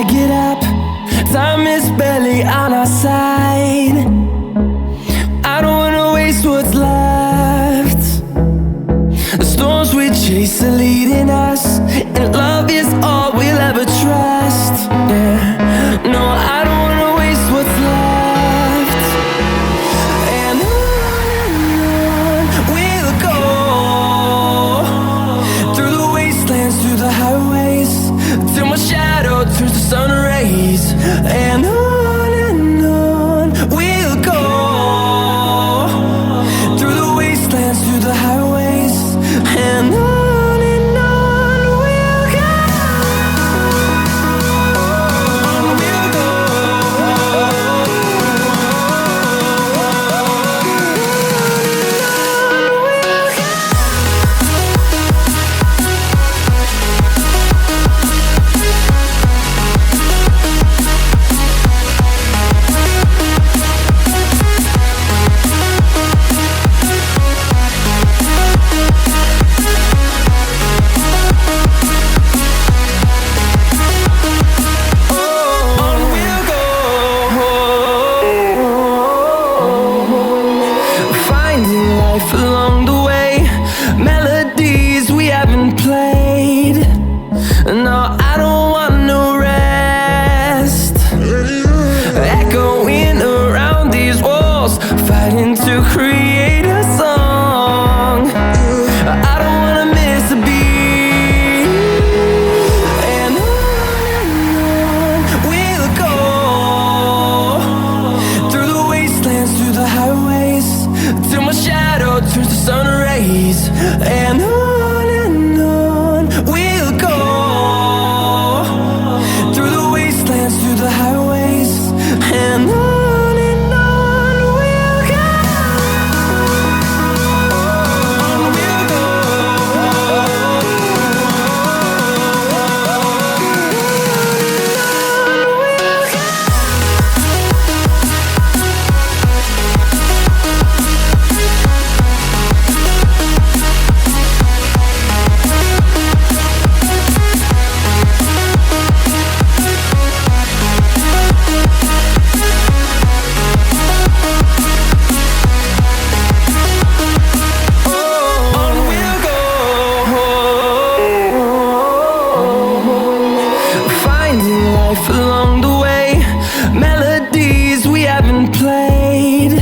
gotta get up. Time is barely on our side. I don't wanna waste what's left. The storms we chase are leading us, and love is all we'll ever trust. Yeah, no, I don't wanna waste what's left. And on we'll go, through the wastelands, through the highways, till my shadow turns to sun rays. And on we'll go, through the wastelands, through the highways, and on we'll go. Along the way, melodies we haven't played. No, I don't want no rest. Echoing around these walls, fighting to create a song. I don't wanna miss a beat. And on we'll go, through the wastelands, through the highways, till my shadow turns to sun rays. And on we'll go, through the wastelands, through the highways, and on we'll go. Along the way, melodies we haven't played.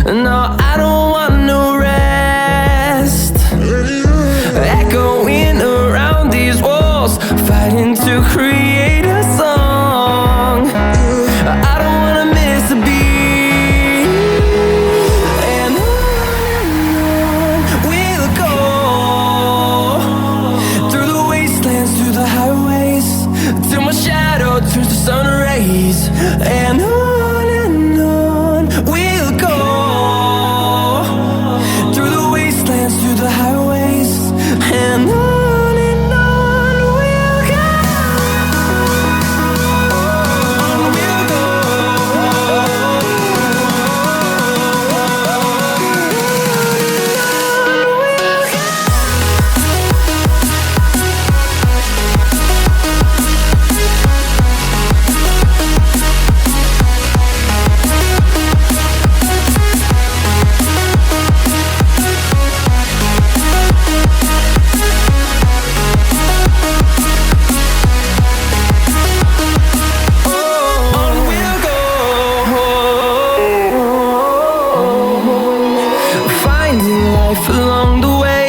No, I don't want no rest. Echoing around these walls, fighting to create a song. I don't wanna miss a beat. And on we'll go, through the wastelands, through the highways, till my shadow turns to sun rays. And on we'll go, through the wastelands, through the highways, and on we'll go. On we'll go. Along the way,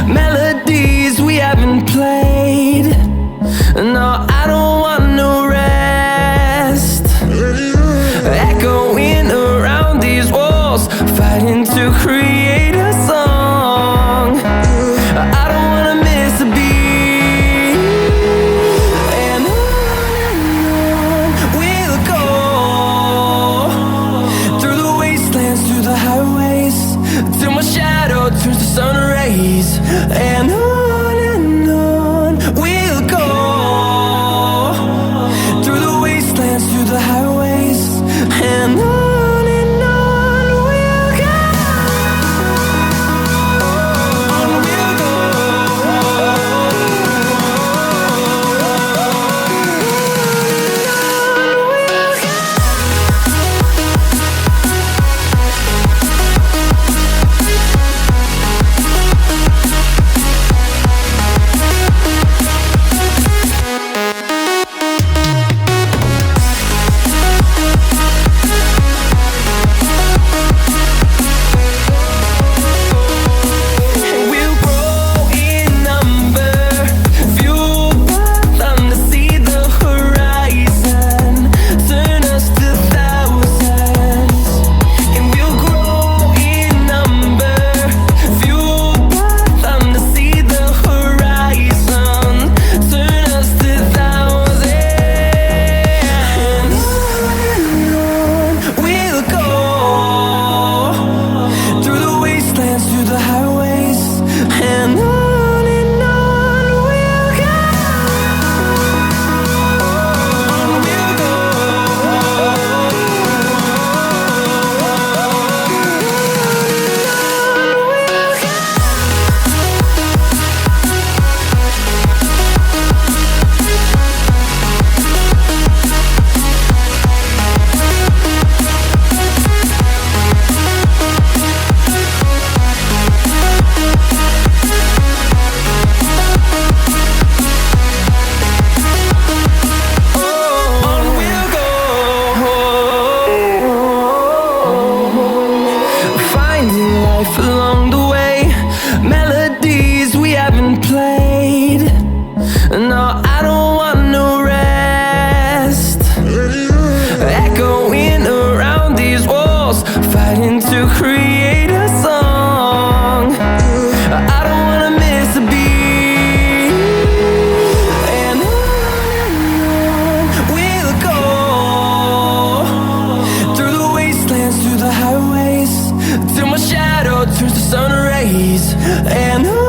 melodies we haven't played. No, I don't want no rest. Echoing around these walls, fighting to create a song. I don't wanna miss a beat. And on we'll go, through the wastelands, through the highways, till my shadow turns to sun rays. And on we'll go, through the wastelands, through the highways, and on we'll go. On we'll go. On we'll go. melodies. And